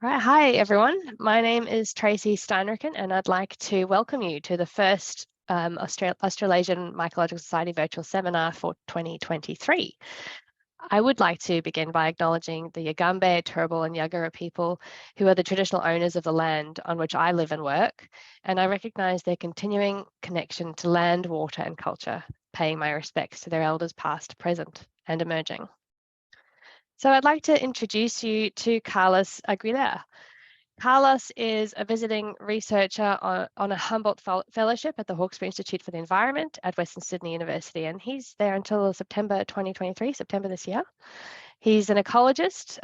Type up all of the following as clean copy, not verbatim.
Right. Hi, everyone. My name is Tracy Steinricken, and I'd like to welcome you to the first Australasian Mycological Society virtual seminar for 2023. I would like to begin by acknowledging the Yagambeh, Turrbal and Yagara people who are the traditional owners of the land on which I live and work, and I recognise their continuing connection to land, water and culture, paying my respects to their elders past, present and emerging. So I'd like to introduce you to Carlos Aguilar. Carlos is a visiting researcher on a Humboldt Fellowship at the Hawkesbury Institute for the Environment at Western Sydney University, and he's there until September 2023, September this year. He's an ecologist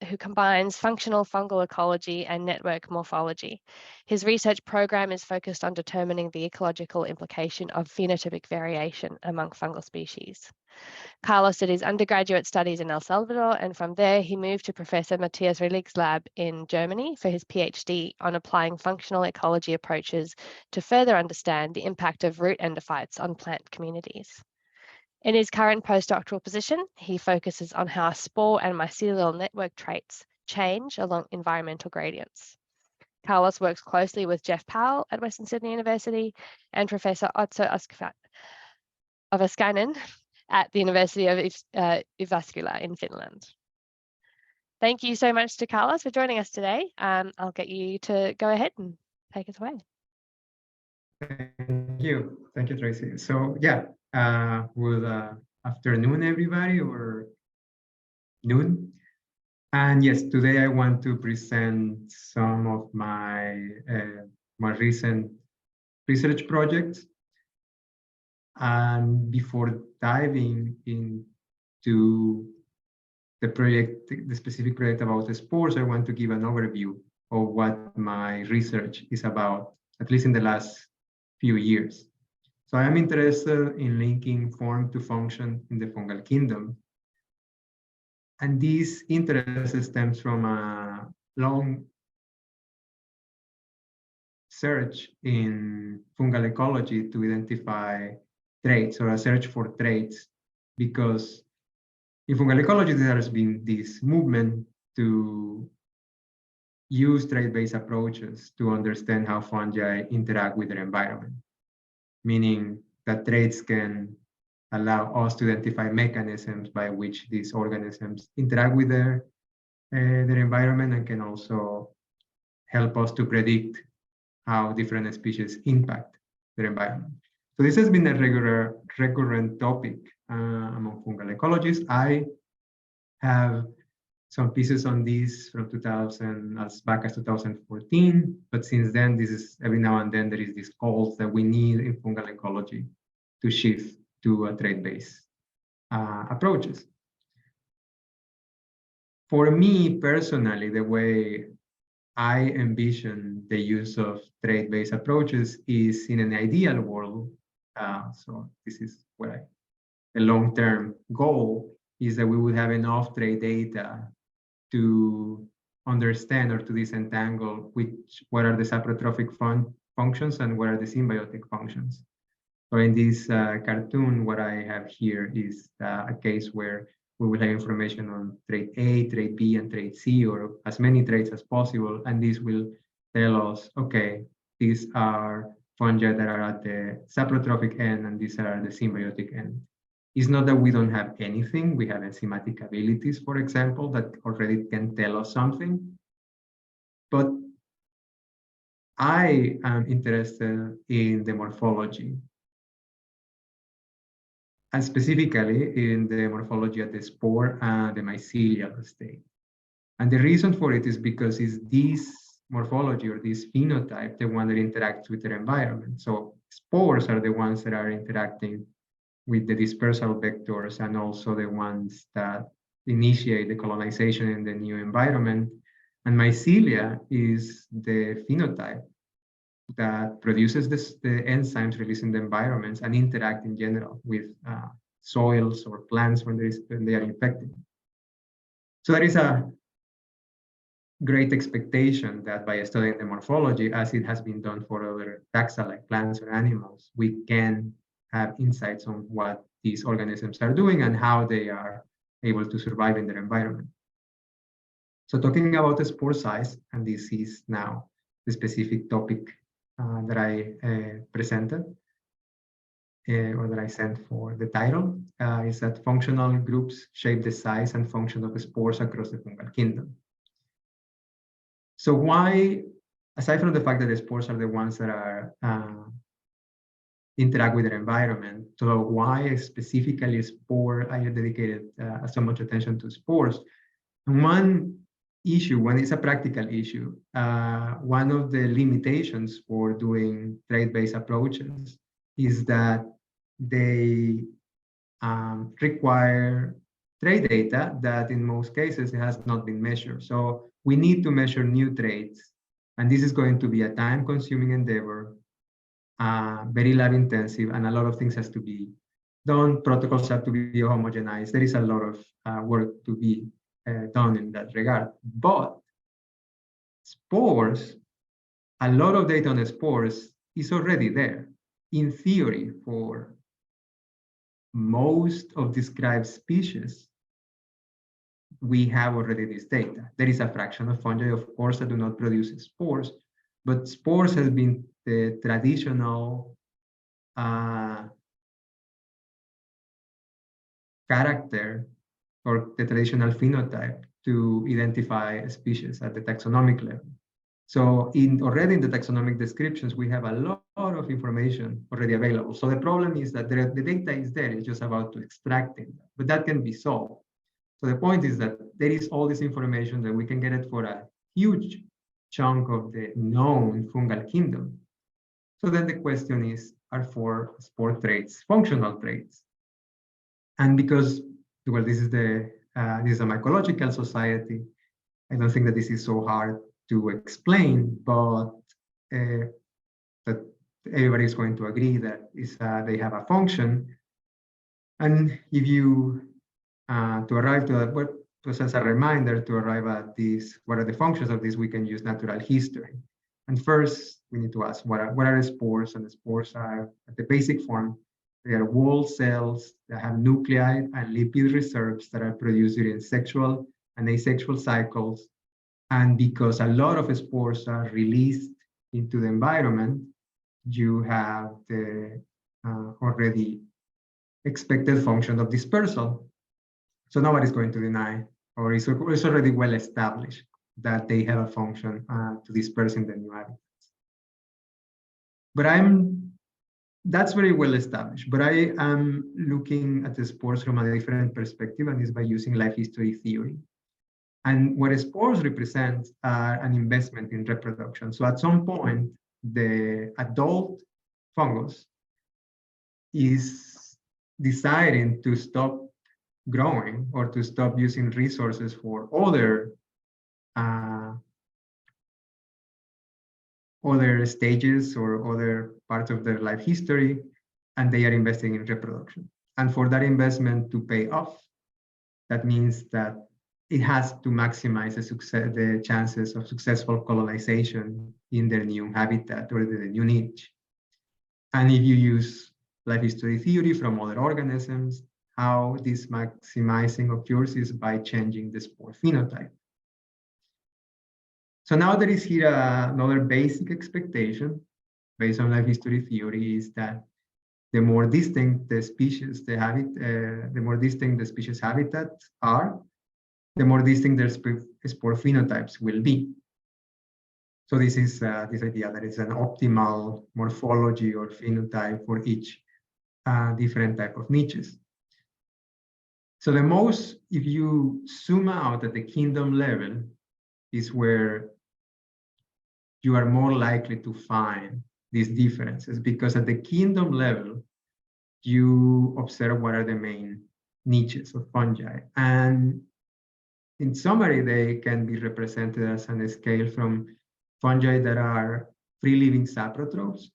who combines functional fungal ecology and network morphology. His research program is focused on determining the ecological implication of phenotypic variation among fungal species. Carlos did his undergraduate studies in El Salvador, and from there he moved to Professor Matthias Rehlig's lab in Germany for his PhD on applying functional ecology approaches to further understand the impact of root endophytes on plant communities. In his current postdoctoral position, he focuses on how spore and mycelial network traits change along environmental gradients. Carlos works closely with Jeff Powell at Western Sydney University and Professor Otto Askainen at the University of Jyväskylä in Finland. Thank you so much to Carlos for joining us today. I'll get you to go ahead and take us away. Thank you, Tracy. So yeah, good afternoon, everybody, or noon. And yes, today I want to present some of my more recent research projects. And before diving into the specific project about the spores, I want to give an overview of what my research is about, at least in the last few years. So I am interested in linking form to function in the fungal kingdom. And this interest stems from a long search in fungal ecology to identify traits, or a search for traits, because in fungal ecology there has been this movement to use trait-based approaches to understand how fungi interact with their environment, meaning that traits can allow us to identify mechanisms by which these organisms interact with their environment, and can also help us to predict how different species impact their environment. So this has been a recurrent topic among fungal ecologists. I have some pieces on this from 2000, as back as 2014, but since then, this is every now and then there is this calls that we need in fungal ecology to shift to a trait-based approaches. For me personally, the way I envision the use of trait-based approaches is in an ideal world. So this is where the long-term goal is that we would have enough trait data to understand or to disentangle what are the saprotrophic functions and what are the symbiotic functions. So in this cartoon, what I have here is a case where we will have information on trait A, trait B, and trait C, or as many traits as possible. And this will tell us, okay, these are fungi that are at the saprotrophic end, and these are the symbiotic end. It's not that we don't have anything. We have enzymatic abilities, for example, that already can tell us something. But I am interested in the morphology, and specifically in the morphology at the spore and the mycelial state. And the reason for it is because it's this morphology or this phenotype, the one that interacts with their environment. So spores are the ones that are interacting with the dispersal vectors, and also the ones that initiate the colonization in the new environment. And mycelia is the phenotype that produces the enzymes released in the environments and interact in general with soils or plants when they are infected. So there is a great expectation that by studying the morphology, as it has been done for other taxa like plants or animals, we can have insights on what these organisms are doing and how they are able to survive in their environment. So talking about the spore size, and this is now the specific topic that I presented, or that I sent for the title, is that functional groups shape the size and function of the spores across the fungal kingdom. So why, aside from the fact that the spores are the ones that are interact with their environment, so why specifically spore, I dedicated so much attention to spores. And one is a practical issue. One of the limitations for doing trait-based approaches is that they require trait data that in most cases has not been measured. So we need to measure new traits, and this is going to be a time-consuming endeavor, very lab intensive, and a lot of things has to be done. Protocols have to be homogenized. There is a lot of work to be done in that regard. But spores, a lot of data on the spores is already there. In theory, for most of described species, we have already this data. There is a fraction of fungi, of course, that do not produce spores, but spores has been the traditional character or the traditional phenotype to identify a species at the taxonomic level. So already in the taxonomic descriptions, we have a lot of information already available. So the problem is that the data is there, it's just about to extract it, but that can be solved. So the point is that there is all this information that we can get it for a huge chunk of the known fungal kingdom. So then the question is, are for spore traits functional traits? And because, well, this is a mycological society, I don't think that this is so hard to explain, but that everybody is going to agree that they have a function. And if you, to arrive to that, just as a reminder to arrive at this, what are the functions of this, we can use natural history. And first, we need to ask, what are the spores? And the spores are, at the basic form, they are wall cells that have nuclei and lipid reserves that are produced during sexual and asexual cycles. And because a lot of spores are released into the environment, you have the already expected function of dispersal. So nobody's going to deny, or it's already well established that they have a function to disperse in the new habitats. But that's very well established. But I am looking at the spores from a different perspective, and is by using life history theory. And what spores represent are an investment in reproduction. So at some point, the adult fungus is deciding to stop growing or to stop using resources for other stages or other parts of their life history, and they are investing in reproduction. And for that investment to pay off, that means that it has to maximize the chances of successful colonization in their new habitat or the new niche. And if you use life history theory from other organisms, how this maximizing occurs is by changing the spore phenotype. So now there is here another basic expectation based on life history theory is that the more distinct the species, the more distinct the species habitats are, the more distinct their spore phenotypes will be. So this is this idea that it's an optimal morphology or phenotype for each different type of niches. So the most, if you zoom out at the kingdom level, is where you are more likely to find these differences, because at the kingdom level, you observe what are the main niches of fungi. And in summary, they can be represented as on a scale from fungi that are free-living saprotrophs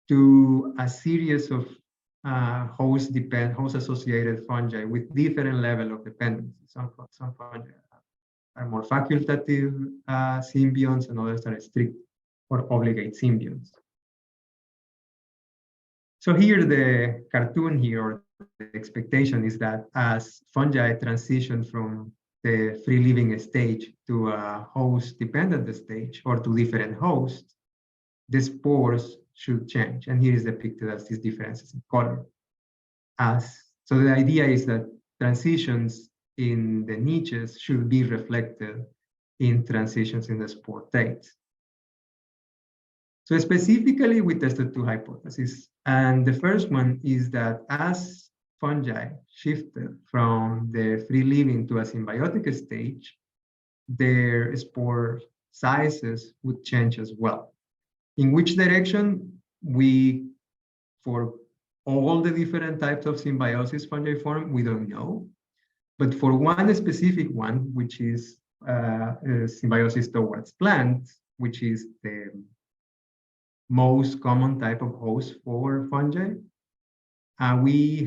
to a series of host-associated fungi with different level of dependency. Some fungi are more facultative symbionts, and others are strict or obligate symbionts. So here the cartoon here, or the expectation is that as fungi transition from the free living stage to a host dependent stage or to different hosts, the spores should change. And here is depicted as these differences in color. So the idea is that transitions in the niches should be reflected in transitions in the spore traits. So specifically, we tested two hypotheses. And the first one is that as fungi shifted from the free living to a symbiotic stage, their spore sizes would change as well. In which direction? For all the different types of symbiosis fungi form, we don't know. But for one specific one, which is symbiosis towards plants, which is the most common type of host for fungi, we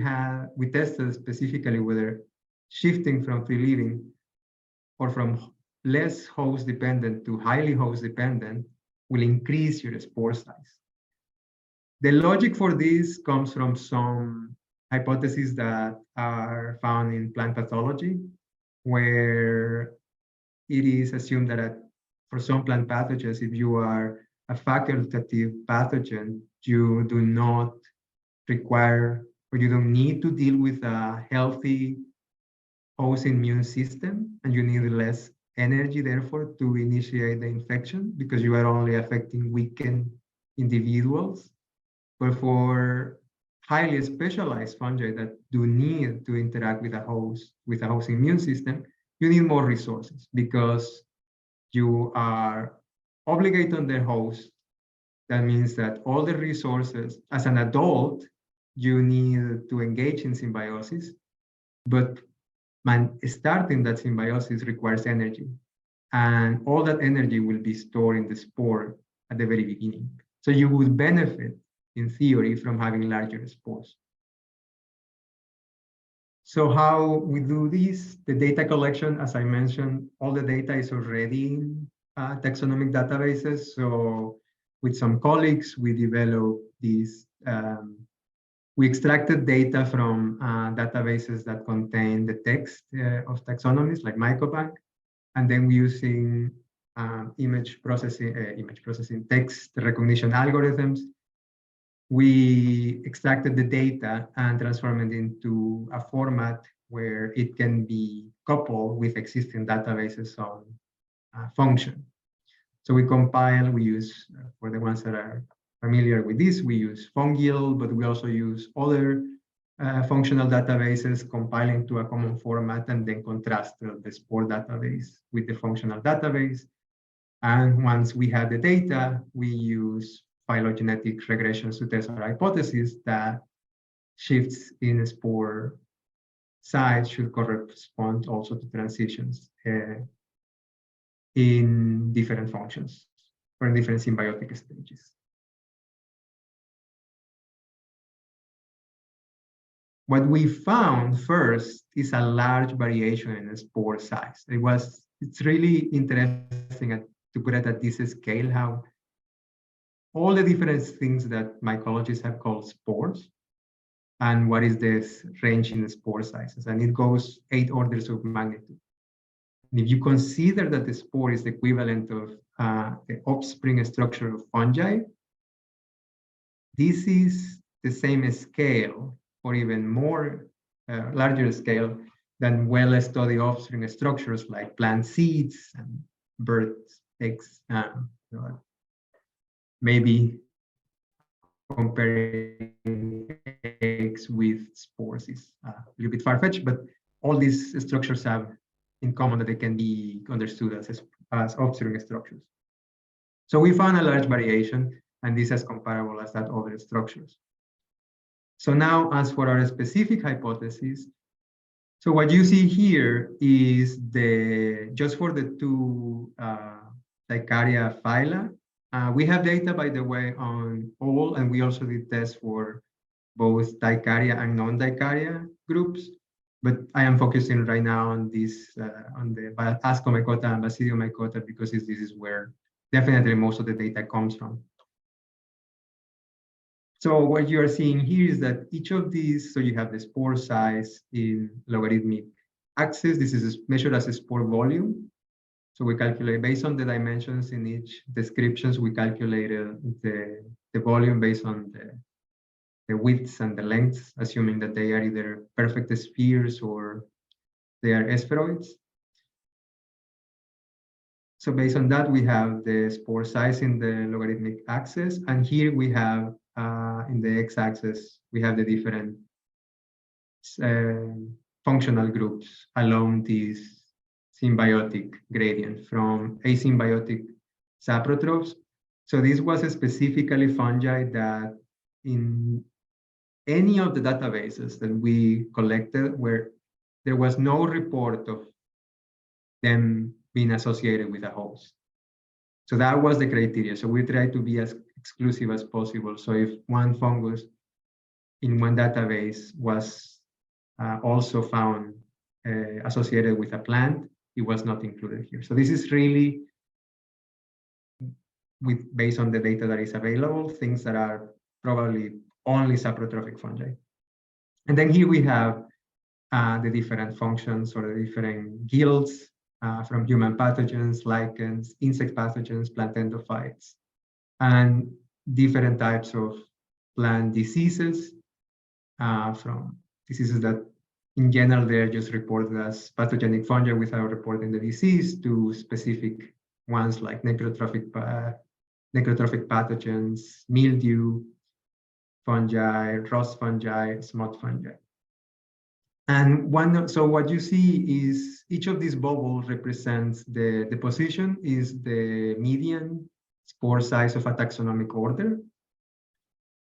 tested specifically whether shifting from free living or from less host dependent to highly host dependent will increase your spore size. The logic for this comes from some hypotheses that are found in plant pathology, where it is assumed that for some plant pathogens, if you are a facultative pathogen, you do not require, or you don't need to deal with a healthy host immune system, and you need less energy, therefore, to initiate the infection because you are only affecting weakened individuals. But for highly specialized fungi that do need to interact with a host immune system, you need more resources because you are obligated on the host. That means that all the resources, as an adult, you need to engage in symbiosis, but starting that symbiosis requires energy. And all that energy will be stored in the spore at the very beginning. So you would benefit, in theory, from having larger spores. So how we do this, the data collection, as I mentioned, all the data is already in taxonomic databases. So with some colleagues, we developed these, we extracted data from databases that contain the text of taxonomies like Mycobank, and then we're using image processing, text recognition algorithms. We extracted the data and transformed it into a format where it can be coupled with existing databases on function. So we compile, we use, for the ones that are familiar with this, we use Fungal, but we also use other functional databases, compiling to a common format, and then contrast the spore database with the functional database. And once we have the data, we use phylogenetic regressions to test our hypothesis that shifts in spore size should correspond also to transitions in different functions or in different symbiotic stages. What we found first is a large variation in the spore size. It's really interesting to put it at this scale, how all the different things that mycologists have called spores, and what is this range in the spore sizes. And it goes 8 orders of magnitude. And if you consider that the spore is the equivalent of the offspring structure of fungi, this is the same scale, or even more larger scale, than well-studied offspring structures like plant seeds and bird eggs. Maybe comparing eggs with spores is a little bit far-fetched, but all these structures have in common that they can be understood as offspring structures. So we found a large variation, and this is comparable as that other structures. So now, as for our specific hypothesis, so what you see here is just for the two Dicaria phyla. We have data, by the way, on all, and we also did tests for both Dicaria and non-Dicaria groups. But I am focusing right now on this, on the Ascomycota and Basidiomycota, because this is where definitely most of the data comes from. So what you are seeing here is that each of these, so you have the spore size in logarithmic axis, this is measured as a spore volume. So we calculate based on the dimensions in each descriptions, we calculated the volume based on the widths and the lengths, assuming that they are either perfect spheres or they are spheroids. So based on that, we have the spore size in the logarithmic axis. And here we have, in the x-axis, we have the different functional groups along this symbiotic gradient from asymbiotic saprotrophs. So this was specifically fungi that in any of the databases that we collected where there was no report of them being associated with a host. So that was the criteria. So we tried to be as exclusive as possible. So if one fungus in one database was also found associated with a plant, it was not included here. So this is really based on the data that is available, things that are probably only saprotrophic fungi. And then here we have the different functions or the different guilds from human pathogens, lichens, insect pathogens, plant endophytes, and different types of plant diseases from diseases that in general they're just reported as pathogenic fungi without reporting the disease to specific ones like necrotrophic pathogens, mildew fungi, rust fungi, smut fungi. And so what you see is each of these bubbles represents the position is the median spore size of a taxonomic order.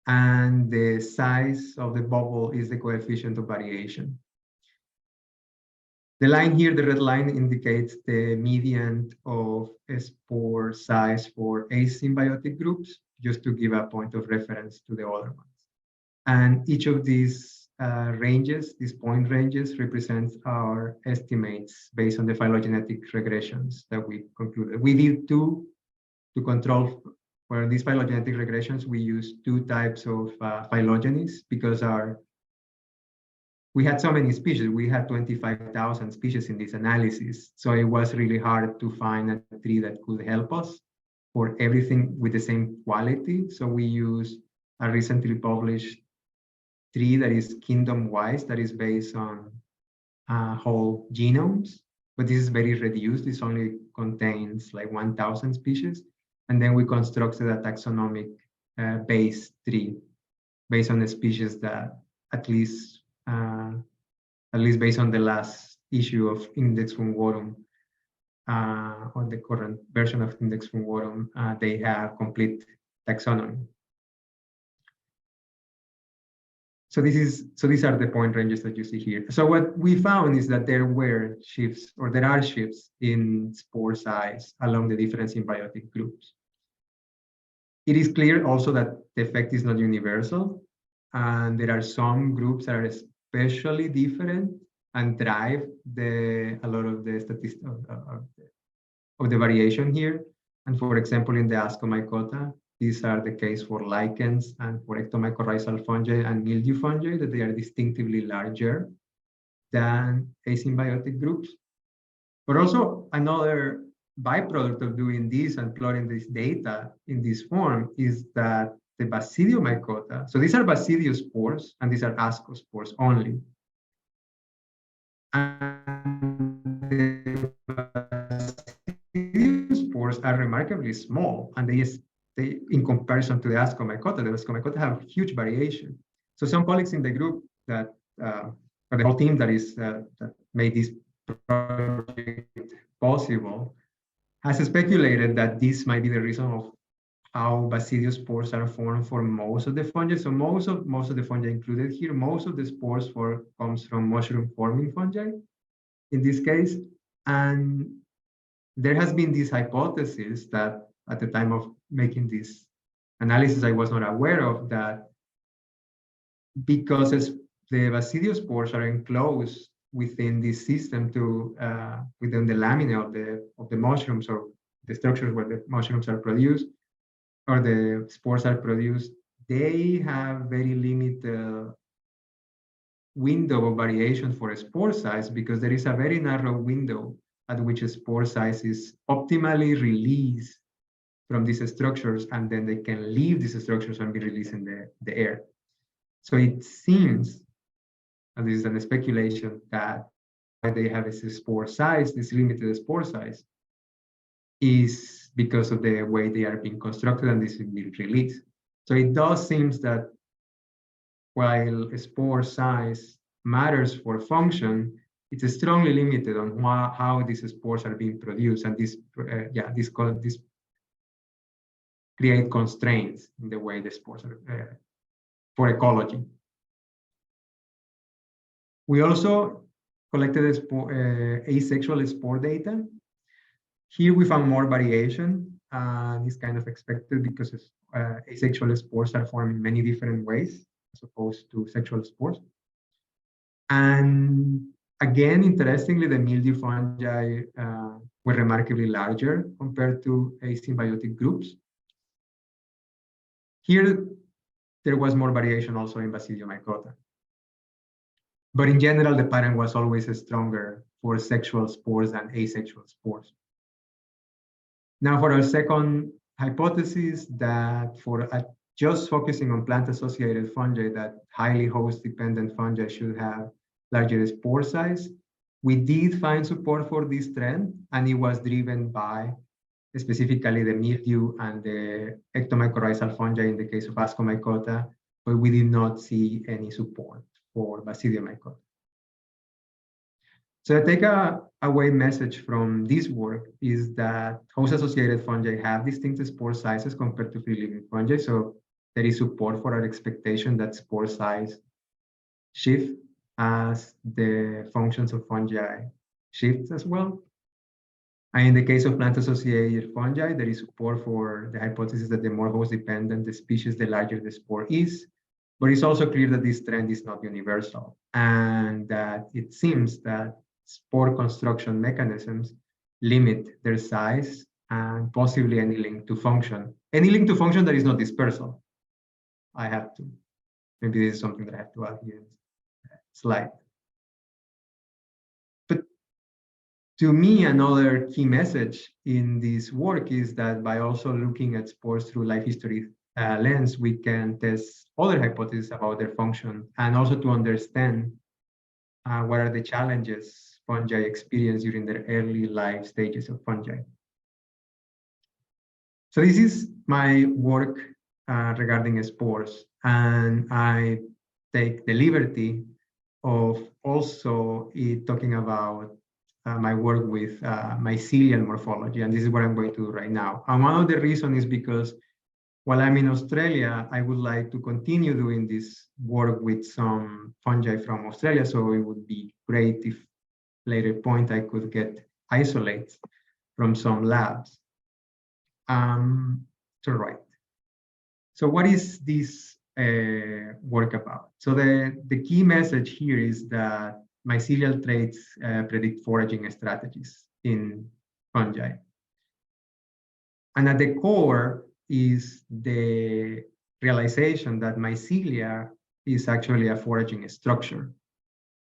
And the size of the bubble is the coefficient of variation. The line here, the red line, indicates the median of a spore size for asymbiotic groups, just to give a point of reference to the other ones. And each of these ranges, these point ranges, represents our estimates based on the phylogenetic regressions that we concluded. We did two to control for these phylogenetic regressions. We used two types of phylogenies because we had so many species. We had 25,000 species in this analysis. So it was really hard to find a tree that could help us for everything with the same quality. So we used a recently published tree that is kingdom-wise, that is based on whole genomes, but this is very reduced. This only contains like 1,000 species. And then we constructed a taxonomic base tree based on the species that at least based on the last issue of Index Fungorum, or the current version of Index Fungorum, they have complete taxonomy. So these are the point ranges that you see here. So what we found is that there were shifts, or there are shifts in spore size along the different symbiotic groups. It is clear also that the effect is not universal, and there are some groups that are especially different and drive a lot of the statistics of the variation here. And for example, in the Ascomycota, these are the case for lichens and for ectomycorrhizal fungi and mildew fungi, that they are distinctively larger than asymbiotic groups. But also another byproduct of doing this and plotting this data in this form is that the Basidiomycota, so these are basidiospores and these are ascospores only. And the basidiospores are remarkably small, and they in comparison to the Ascomycota, the Ascomycota have huge variation. So some colleagues in the group that, or the whole team that made this project possible, has speculated that this might be the reason of how basidiospores are formed for most of the fungi. So most of the fungi included here, most of the spores comes from mushroom-forming fungi in this case. And there has been this hypothesis that at the time of making this analysis, I was not aware of, that because the basidiospores are enclosed within this system within the lamina of the mushrooms, or the structures where the mushrooms are produced, or the spores are produced, they have very limited window of variation for a spore size because there is a very narrow window at which a spore size is optimally released from these structures, and then they can leave these structures and be released in the air. So it seems, and this is a speculation, that why they have this spore size, this limited spore size, is because of the way they are being constructed and this is being released. So it does seem that while spore size matters for function, it's strongly limited on how these spores are being produced, and this create constraints in the way the spores are for ecology. We also collected asexual spore data. Here we found more variation. It's kind of expected because asexual spores are formed in many different ways as opposed to sexual spores. And again, interestingly, the mildew fungi were remarkably larger compared to asymbiotic groups. Here, there was more variation also in Basidiomycota. But in general, the pattern was always stronger for sexual spores than asexual spores. Now, for our second hypothesis, that for just focusing on plant-associated fungi, that highly host-dependent fungi should have larger spore size, we did find support for this trend, and it was driven by specifically the mildew and the ectomycorrhizal fungi in the case of Ascomycota, but we did not see any support for Basidiomycota. So the take-away message from this work is that host-associated fungi have distinct spore sizes compared to free-living fungi, so there is support for our expectation that spore size shift as the functions of fungi shift as well. And in the case of plant-associated fungi, there is support for the hypothesis that the more host-dependent the species, the larger the spore is. But it's also clear that this trend is not universal, and that it seems that spore construction mechanisms limit their size and possibly any link to function. Any link to function that is not dispersal. Maybe this is something that I have to add here in the slide. But to me, another key message in this work is that by also looking at spores through life history lens, we can test other hypotheses about their function, and also to understand what are the challenges fungi experience during their early life stages of fungi. So this is my work regarding spores, and I take the liberty of also talking about my work with mycelial morphology, and this is what I'm going to do right now. And one of the reasons is because while I'm in Australia, I would like to continue doing this work with some fungi from Australia, so it would be great if later point I could get isolates from some labs. So what is this work about? So the key message here is that mycelial traits predict foraging strategies in fungi. And at the core is the realization that mycelia is actually a foraging structure.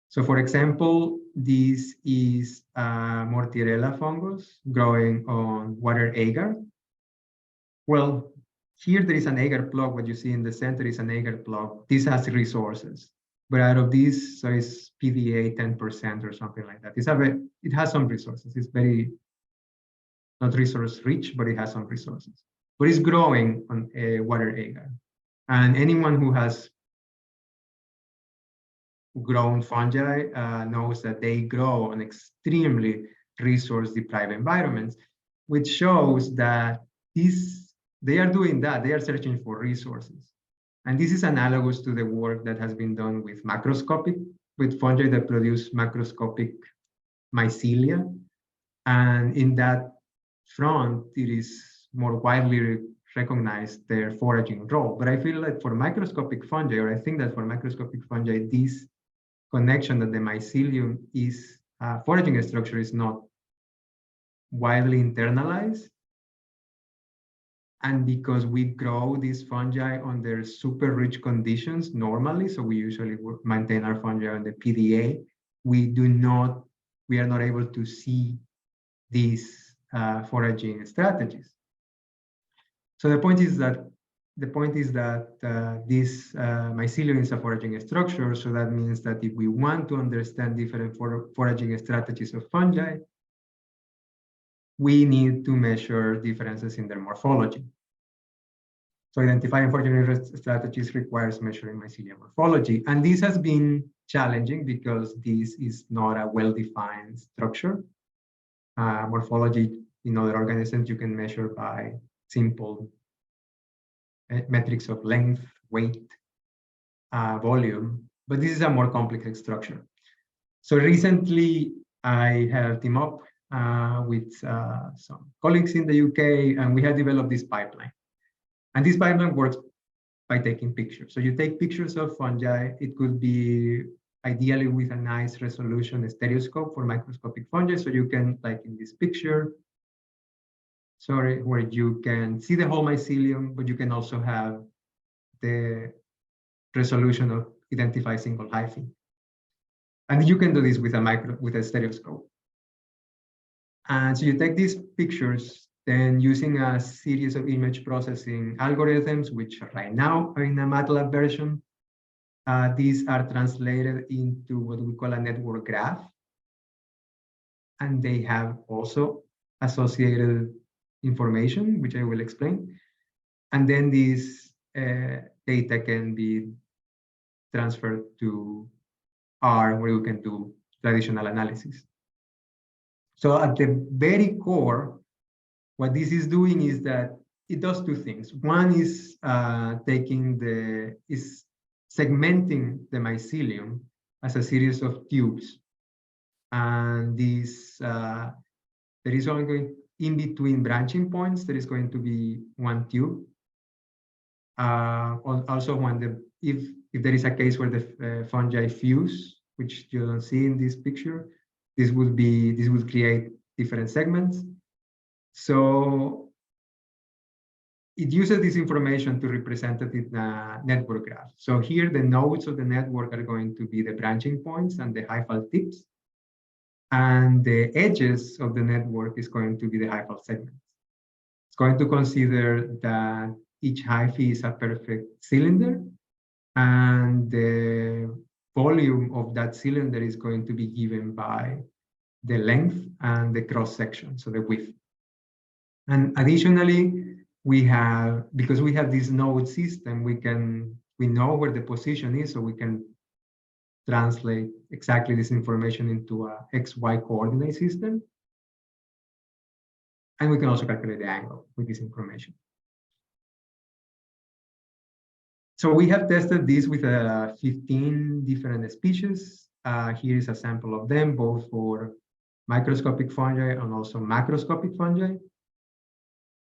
So for example, this is a Mortirella fungus growing on water agar. Well, here there is an agar plug. What you see in the center is an agar plug. This has resources, but out of this, so it's PDA 10% or something like that. It has some resources. It's very not resource rich, but it has some resources. But it's growing on a water agar. And anyone who has grown fungi knows that they grow in extremely resource-deprived environments, which shows that they are doing that. They are searching for resources. And this is analogous to the work that has been done with fungi that produce macroscopic mycelia. And in that front, it is more widely recognized their foraging role. But I feel like for microscopic fungi, or I think that for microscopic fungi, this connection that the mycelium is foraging structure is not widely internalized. And because we grow these fungi under super rich conditions normally, so we usually maintain our fungi on the PDA, we are not able to see these foraging strategies. So the point is that this mycelium is a foraging structure. So that means that if we want to understand different foraging strategies of fungi, we need to measure differences in their morphology. So identifying foraging strategies requires measuring mycelium morphology. And this has been challenging because this is not a well-defined structure. Morphology in other organisms you can measure by simple metrics of length, weight, volume, but this is a more complex structure. So recently I have teamed up with some colleagues in the UK, and we have developed this pipeline. And this pipeline works by taking pictures. So you take pictures of fungi. It could be ideally with a nice resolution stereoscope for microscopic fungi. So you can, like in this picture, where you can see the whole mycelium, but you can also have the resolution of identify single hyphae. And you can do this with a stereoscope. And so you take these pictures, then using a series of image processing algorithms, which right now are in a MATLAB version, these are translated into what we call a network graph. And they have also associated information, which I will explain. And then this data can be transferred to R, where we can do traditional analysis. So at the very core, what this is doing is that it does two things. One is segmenting the mycelium as a series of tubes. And this, there is only going in between branching points, there is going to be one tube. Also, if there is a case where the fungi fuse, which you don't see in this picture, this would create different segments. So it uses this information to represent it in a network graph. So here the nodes of the network are going to be the branching points and the hyphal tips. And the edges of the network is going to be the hyphal segments. It's going to consider that each hyphae is a perfect cylinder, and the volume of that cylinder is going to be given by the length and the cross section, so the width. And additionally, because we have this node system, we know where the position is, so we can translate exactly this information into a XY coordinate system. And we can also calculate the angle with this information. So we have tested this with 15 different species. Here is a sample of them, both for microscopic fungi and also macroscopic fungi.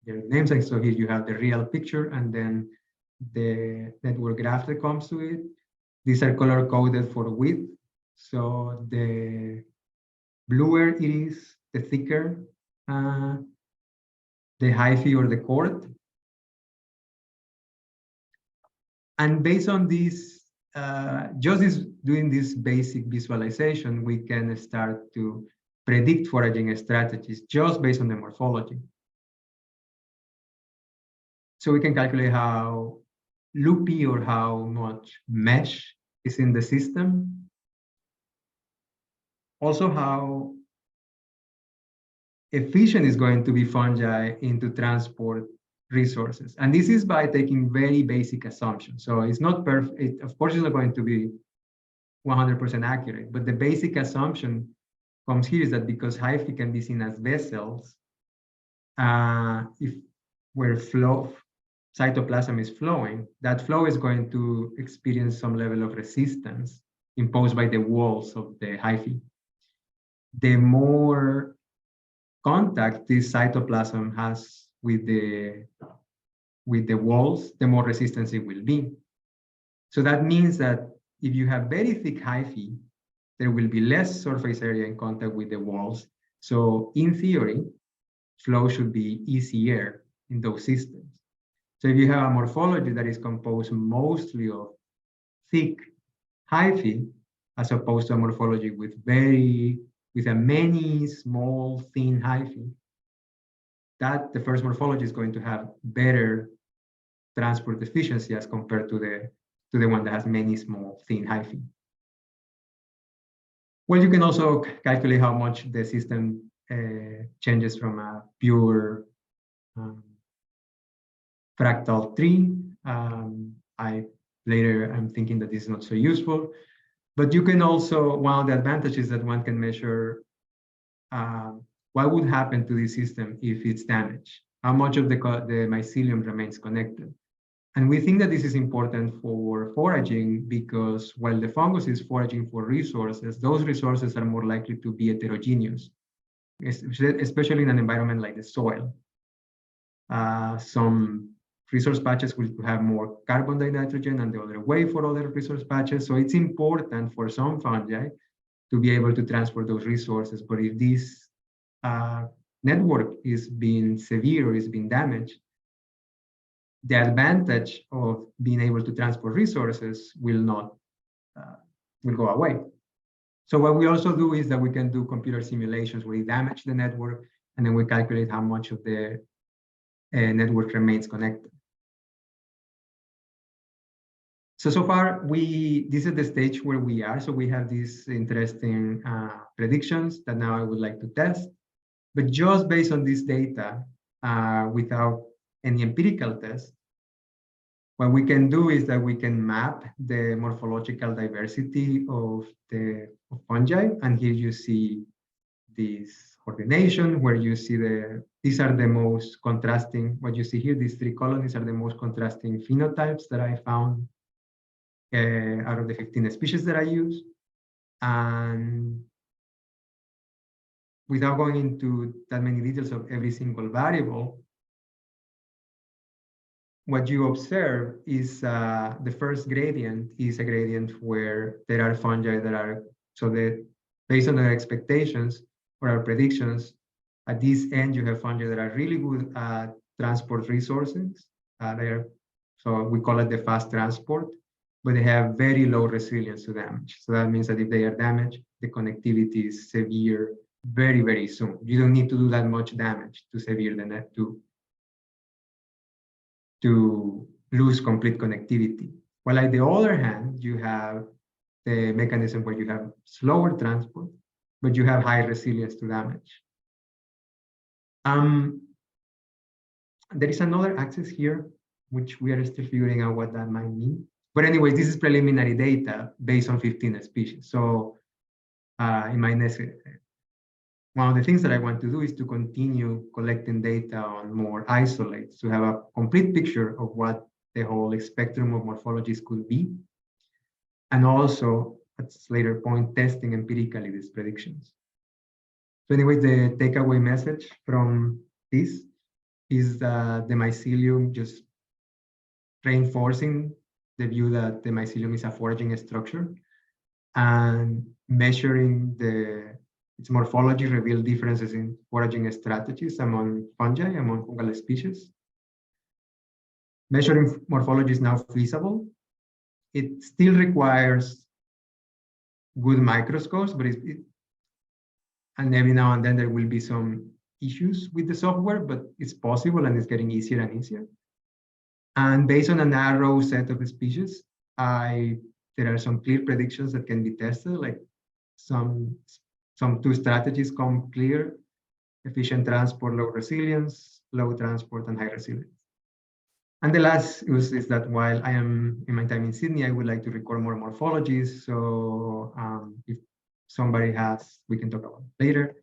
Their names, and so here you have the real picture and then the network graph that comes to it. These are color coded for width. So the bluer it is, the thicker the hyphae or the cord. And based on this, doing this basic visualization, we can start to predict foraging strategies just based on the morphology. So we can calculate how loopy or how much mesh is in the system. Also, how efficient is going to be fungi into transport resources. And this is by taking very basic assumptions. So it's not perfect. Of course, it's not going to be 100% accurate, but the basic assumption comes here is that because hyphae can be seen as vessels, where cytoplasm is flowing, that flow is going to experience some level of resistance imposed by the walls of the hyphae. The more contact this cytoplasm has with the walls, the more resistance it will be. So that means that if you have very thick hyphae, there will be less surface area in contact with the walls. So in theory, flow should be easier in those systems. So if you have a morphology that is composed mostly of thick hyphae, as opposed to a morphology with a many small thin hyphae, that the first morphology is going to have better transport efficiency as compared to the one that has many small thin hyphae. Well, you can also calculate how much the system changes from a pure fractal tree. I'm thinking that this is not so useful, but you can also, one of the advantages that one can measure what would happen to the system if it's damaged, how much of the mycelium remains connected. And we think that this is important for foraging because while the fungus is foraging for resources, those resources are more likely to be heterogeneous, especially in an environment like the soil. Some resource patches will have more carbon than nitrogen and the other way for other resource patches. So it's important for some fungi to be able to transport those resources. But if this network is being severe or is being damaged, the advantage of being able to transport resources will go away. So what we also do is that we can do computer simulations where we damage the network, and then we calculate how much of the network remains connected. So far, this is the stage where we are. So we have these interesting predictions that now I would like to test. But just based on this data, without any empirical test, what we can do is that we can map the morphological diversity of fungi. And here you see this coordination where you see these are the most contrasting, what you see here, these three colonies are the most contrasting phenotypes that I found out of the 15 species that I use. And without going into that many details of every single variable, what you observe is the first gradient is a gradient where there are fungi that are, based on our expectations or our predictions, at this end you have fungi that are really good at transport resources. So we call it the fast transport, but they have very low resilience to damage. So that means that if they are damaged, the connectivity is severe very, very soon. You don't need to do that much damage to severe the net to lose complete connectivity. While on the other hand, you have the mechanism where you have slower transport, but you have high resilience to damage. There is another axis here, which we are still figuring out what that might mean. But anyways, this is preliminary data based on 15 species. So in my next, one of the things that I want to do is to continue collecting data on more isolates to have a complete picture of what the whole spectrum of morphologies could be. And also, at a later point, testing empirically these predictions. So anyway, the takeaway message from this is that the mycelium just reinforcing the view that the mycelium is a foraging structure, and measuring its morphology revealed differences in foraging strategies among fungi, among fungal species. Measuring morphology is now feasible. It still requires good microscopes, but and every now and then there will be some issues with the software, but it's possible and it's getting easier and easier. And based on a narrow set of species, there are some clear predictions that can be tested, like some two strategies come clear: efficient transport, low resilience, low transport, and high resilience. And the last is that while I am in my time in Sydney, I would like to record more morphologies. So if somebody has, we can talk about it later.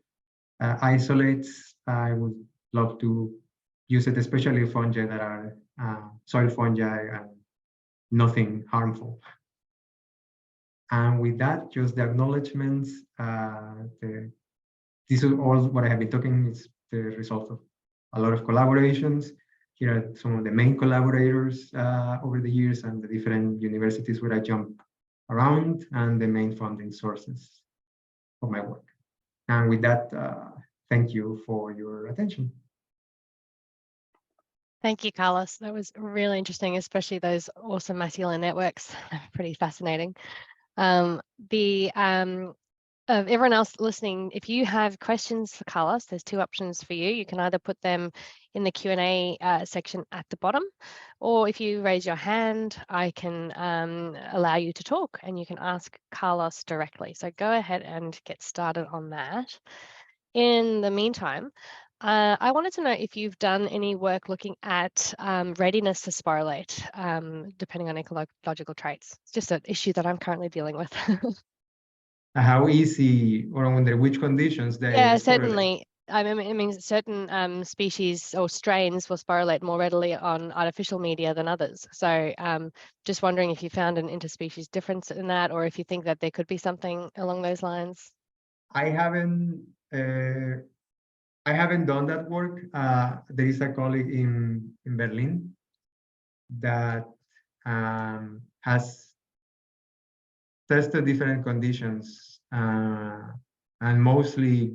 Isolates, I would love to use it, especially fungi that are soil fungi and nothing harmful. And with that, just the acknowledgements. This is all what I have been talking is the result of a lot of collaborations. Here are some of the main collaborators over the years and the different universities where I jump around and the main funding sources of my work. And with that, thank you for your attention. Thank you, Carlos. That was really interesting, especially those awesome mycelial networks. Pretty fascinating. Everyone else listening, if you have questions for Carlos, there's two options for you. You can either put them in the Q&A section at the bottom, or if you raise your hand, I can allow you to talk and you can ask Carlos directly. So go ahead and get started on that. In the meantime, I wanted to know if you've done any work looking at readiness to sporulate, depending on ecological traits. It's just an issue that I'm currently dealing with. How easy or under which conditions they Yeah, sporulate? certainly. I mean, certain species or strains will sporulate more readily on artificial media than others. So just wondering if you found an interspecies difference in that, or if you think that there could be something along those lines. I haven't done that work. There is a colleague in Berlin that has tested different conditions and mostly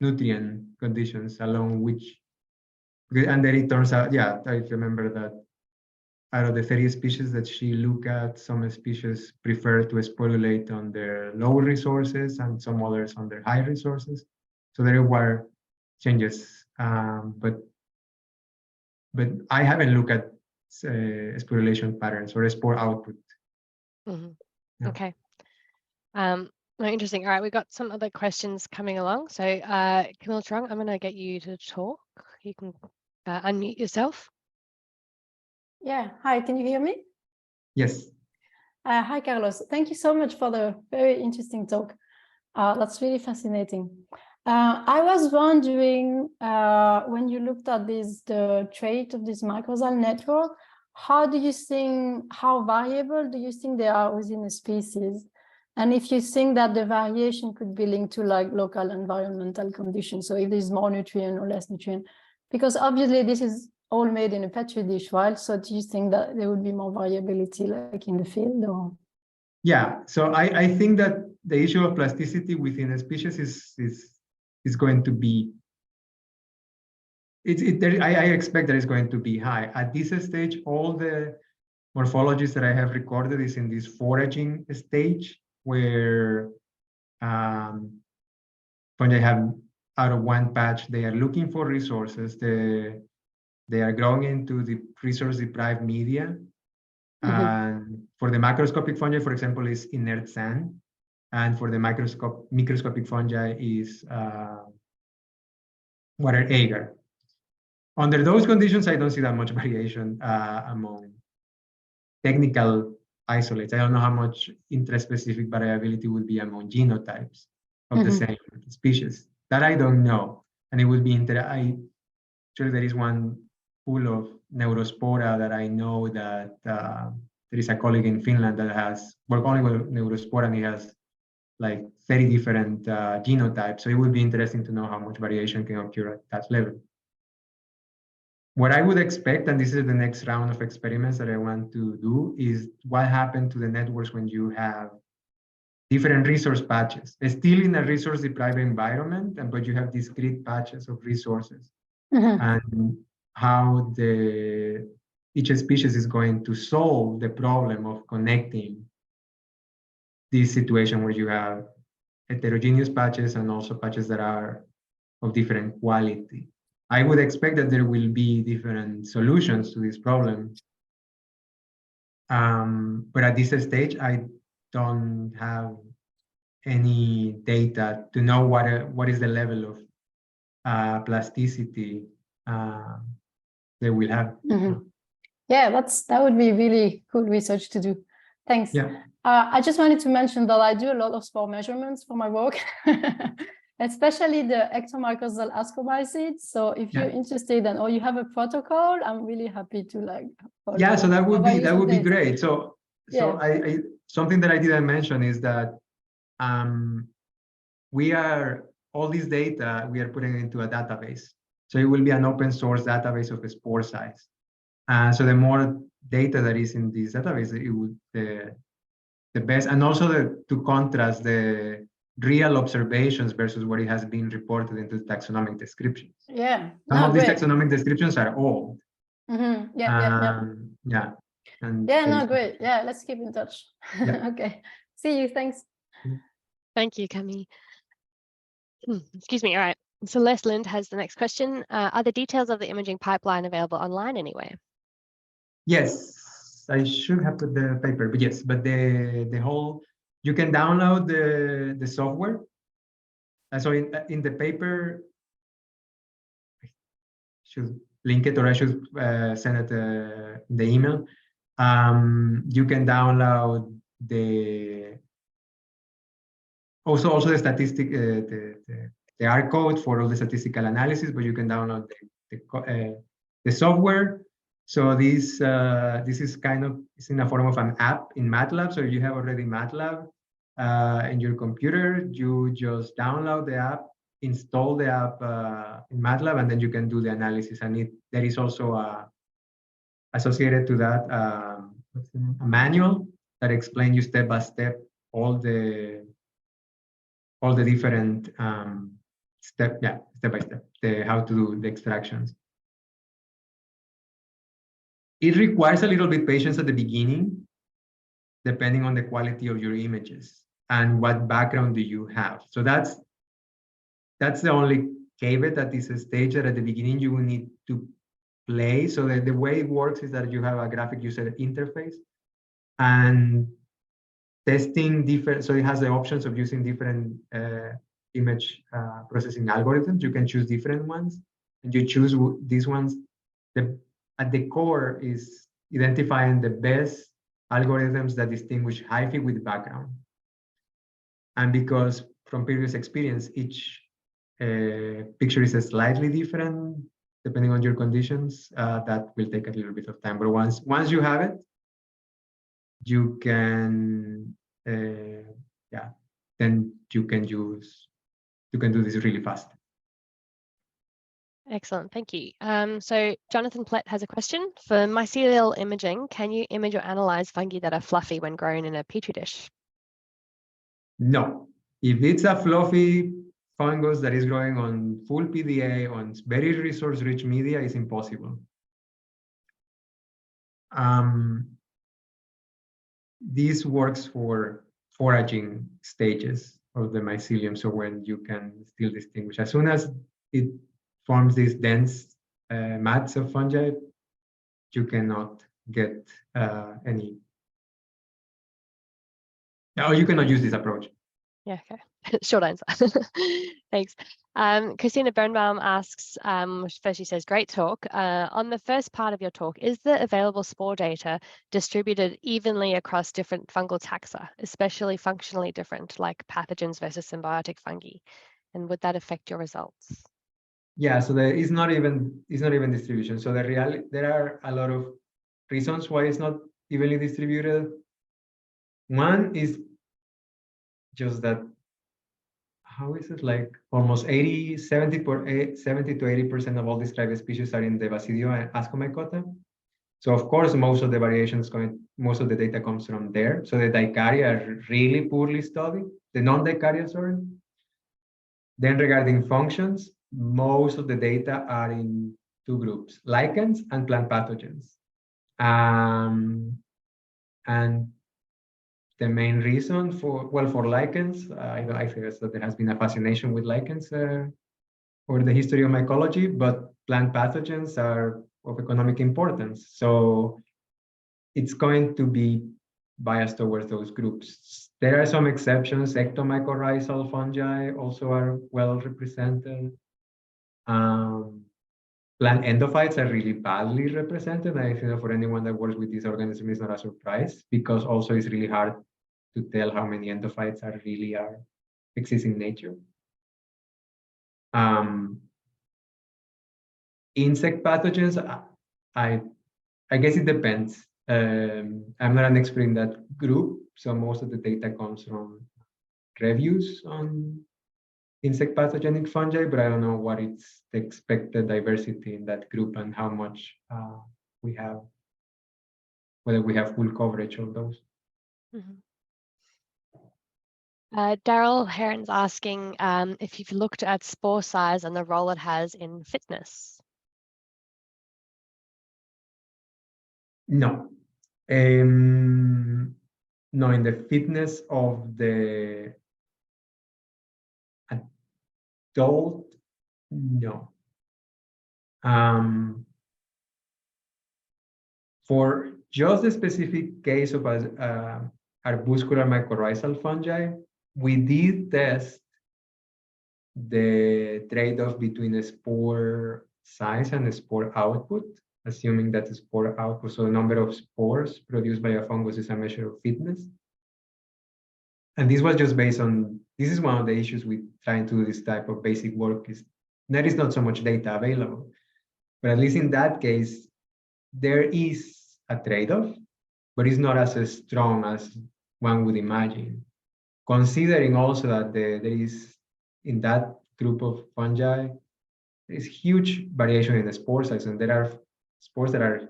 nutrient conditions along which, and then it turns out, yeah, I remember that out of the 30 species that she looked at, some species prefer to sporulate on their lower resources and some others on their high resources. So there were changes, but I haven't looked at sporulation patterns or spore output. Mm-hmm. Yeah. Okay. Interesting. All right, we've got some other questions coming along. So Camille Trong, I'm going to get you to talk. You can unmute yourself. Yeah, hi, can you hear me? Yes. Hi, Carlos. Thank you so much for the very interesting talk. That's really fascinating. I was wondering, when you looked at the trait of this mycorrhizal network, how variable do you think they are within a species? And if you think that the variation could be linked to like local environmental conditions, so if there's more nutrient or less nutrient, because obviously this is all made in a petri dish, right? So do you think that there would be more variability like in the field or? Yeah, so I think that the issue of plasticity within a species is going to be, I expect that it's going to be high. At this stage, all the morphologies that I have recorded is in this foraging stage where when they have out of one patch, they are looking for resources. They are growing into the resource-deprived media. And for the macroscopic fungi, for example, is inert sand. And for the microscopic fungi is water agar. Under those conditions, I don't see that much variation among technical isolates. I don't know how much intraspecific variability would be among genotypes of the same species. That I don't know. And it would be sure there is one pool of Neurospora that I know that there is a colleague in Finland that has worked only with Neurospora, and he has like 30 different genotypes. So it would be interesting to know how much variation can occur at that level. What I would expect, and this is the next round of experiments that I want to do, is what happened to the networks when you have different resource patches, still in a resource-deprived environment, but you have discrete patches of resources, and how each species is going to solve the problem of connecting this situation where you have heterogeneous patches and also patches that are of different quality. I would expect that there will be different solutions to this problem. But at this stage, I don't have any data to know what is the level of plasticity they will have. Yeah, that would be really cool research to do. Thanks. Yeah. I just wanted to mention that I do a lot of spore measurements for my work, especially the ectomycorrhizal Ascomycetes. So if you're interested or you have a protocol, I'm really happy to like. Yeah, so that would be great. So yeah. I something that I didn't mention is that all this data we are putting into a database. So it will be an open source database of a spore size. So the more data that is in this database, it would the best, and also to contrast the real observations versus what it has been reported into taxonomic descriptions. Yeah. Some of these taxonomic descriptions are old. Mm-hmm. Yeah. Yeah. And Yeah, no, great. Yeah, let's keep in touch. Yeah. Okay. See you. Thanks. Thank you, Camille. Excuse me. All right. So Les Lind has the next question. Are the details of the imaging pipeline available online anywhere? Yes, I should have put the paper, but yes, but the whole, you can download the software. So in the paper, I should link it, or I should send it in the email. You can download the also the statistic the R code for all the statistical analysis, but you can download the software. So this is kind of, it's in a form of an app in MATLAB. So if you have already MATLAB in your computer, you just download the app, install the app in MATLAB, and then you can do the analysis. And there is also associated to that a manual that explains you step by step all the different step by step, how to do the extractions. It requires a little bit patience at the beginning, depending on the quality of your images and what background do you have. So that's the only caveat at this stage, that at the beginning you will need to play. So the way it works is that you have a graphic user interface and testing different, so it has the options of using different image processing algorithms. You can choose different ones, and you choose these ones. At the core is identifying the best algorithms that distinguish hyphae with background. And because from previous experience, each picture is slightly different depending on your conditions, that will take a little bit of time. But once you have it, you can then you can do this really fast. Excellent, thank you. So Jonathan Plett has a question. For mycelial imaging, can you image or analyze fungi that are fluffy when grown in a petri dish? No, if it's a fluffy fungus that is growing on full PDA on very resource-rich media, it's impossible. This works for foraging stages of the mycelium, so when you can still distinguish. As soon as it forms these dense mats of fungi, you cannot get any. No, you cannot use this approach. Yeah, okay. Short answer. Thanks. Christina Birnbaum asks, first she says, great talk. On the first part of your talk, is the available spore data distributed evenly across different fungal taxa, especially functionally different, like pathogens versus symbiotic fungi? And would that affect your results? Yeah, so it's not even distribution. So there are a lot of reasons why it's not evenly distributed. One is just that, how is it, like almost 70 to 80% of all described species are in the Basidio and Ascomycota. So of course, most of the data comes from there. So the Dicaria are really poorly studied, the non-Dicaria, sorry. Then regarding functions, most of the data are in two groups, lichens and plant pathogens. And the main reason for lichens, I think that there has been a fascination with lichens over the history of mycology, but plant pathogens are of economic importance. So it's going to be biased towards those groups. There are some exceptions. Ectomycorrhizal fungi also are well represented. Plant endophytes are really badly represented. I think that for anyone that works with this organism, it's not a surprise, because also it's really hard to tell how many endophytes really exist in nature. Insect pathogens, I guess it depends. I'm not an expert in that group, so most of the data comes from reviews on insect pathogenic fungi, but I don't know what is the expected diversity in that group and how much we have, whether we have full coverage of those. Mm-hmm. Daryl Heron's asking if you've looked at spore size and the role it has in fitness. No. No, in the fitness of the adult, no. For just the specific case of arbuscular mycorrhizal fungi, we did test the trade-off between the spore size and the spore output, assuming that the spore output, so the number of spores produced by a fungus, is a measure of fitness. And this was just based on, this is one of the issues with trying to do this type of basic work, is there is not so much data available. But at least in that case, there is a trade-off, but it's not as strong as one would imagine. Considering also that there is, in that group of fungi, there's huge variation in the spore size, and there are spores that are,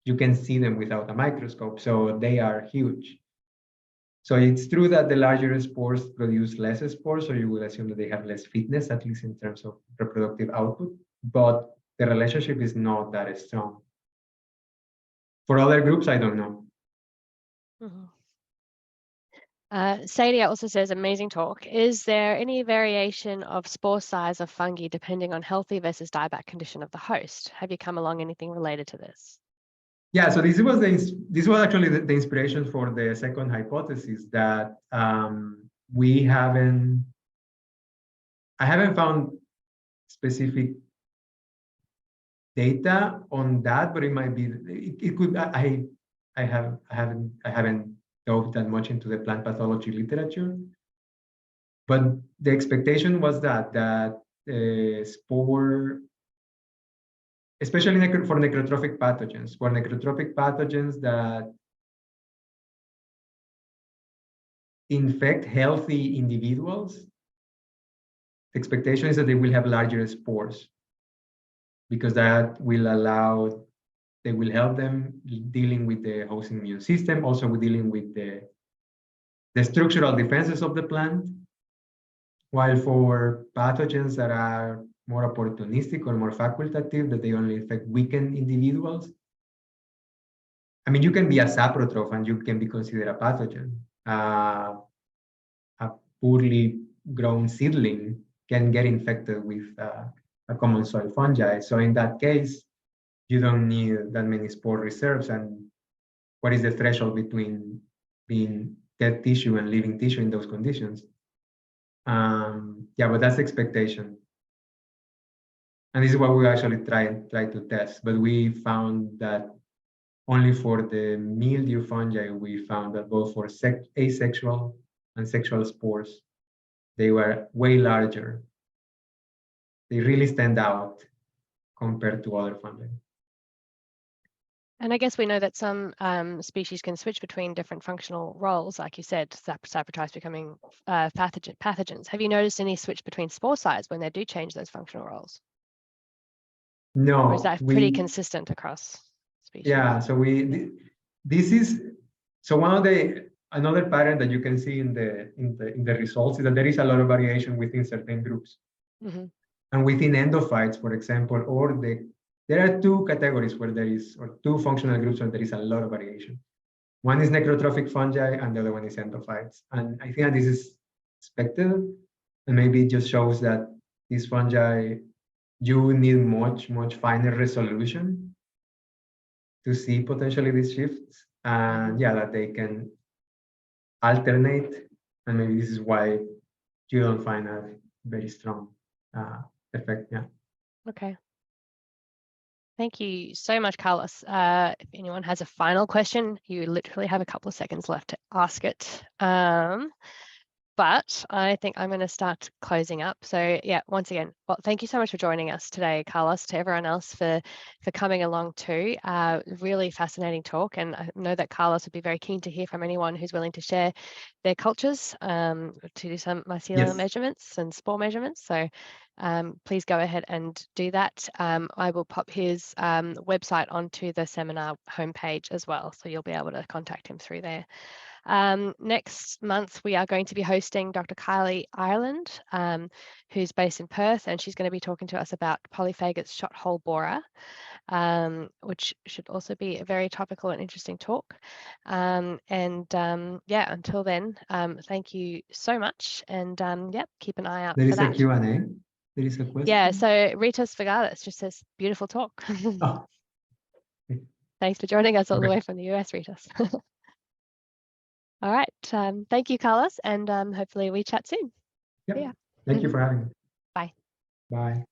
you can see them without a microscope, so they are huge. So it's true that the larger spores produce less spores, so you would assume that they have less fitness, at least in terms of reproductive output, but the relationship is not that strong. For other groups, I don't know. Sadia also says, amazing talk. Is there any variation of spore size of fungi depending on healthy versus dieback condition of the host? Have you come along anything related to this? Yeah, so this was actually the inspiration for the second hypothesis, that I haven't found specific data on that, but it might be, it could, I haven't dove that much into the plant pathology literature, but the expectation was that spore, especially for necrotrophic pathogens, that infect healthy individuals, the expectation is that they will have larger spores, because that will they will help them dealing with the host immune system, also with dealing with the structural defenses of the plant. While for pathogens that are more opportunistic or more facultative, that they only affect weakened individuals, I mean, you can be a saprotroph and you can be considered a pathogen. A poorly grown seedling can get infected with a common soil fungi. So in that case, you don't need that many spore reserves. And what is the threshold between being dead tissue and living tissue in those conditions? Yeah, but that's the expectation. And this is what we actually try to test. But we found that only for the mildew fungi, we found that both for asexual and sexual spores, they were way larger. They really stand out compared to other fungi. And I guess we know that some species can switch between different functional roles, like you said, saprotrophs becoming pathogens. Have you noticed any switch between spore size when they do change those functional roles? No. Or is that pretty consistent across species? Yeah, so another pattern that you can see in the results is that there is a lot of variation within certain groups. Mm-hmm. And within endophytes, for example, there are two categories where there is, or two functional groups where there is a lot of variation. One is necrotrophic fungi and the other one is endophytes. And I think that this is expected, and maybe it just shows that these fungi, you need much finer resolution to see potentially these shifts, and yeah, that they can alternate, and maybe this is why you don't find a very strong effect. Yeah. Okay. Thank you so much, Carlos. If anyone has a final question, you literally have a couple of seconds left to ask it. But I think I'm going to start closing up. So yeah, once again, well, thank you so much for joining us today, Carlos, to everyone else for coming along too. Really fascinating talk. And I know that Carlos would be very keen to hear from anyone who's willing to share their cultures to do some mycelial measurements and spore measurements. So please go ahead and do that. I will pop his website onto the seminar homepage as well, so you'll be able to contact him through there. Next month, we are going to be hosting Dr. Kylie Ireland, who's based in Perth, and she's going to be talking to us about Polyphagus shot hole borer. which should also be a very topical and interesting talk. Yeah, until then, thank you so much, and yep, keep an eye out There for is a that. Q&A. There is a question. Yeah, so Ritas Vagalis just says beautiful talk. Oh. Thanks for joining us all the Okay. way from the US, Ritas. All right, thank you, Carlos, and hopefully we chat soon. Yep. Yeah. Thank you for having me. Bye. Bye.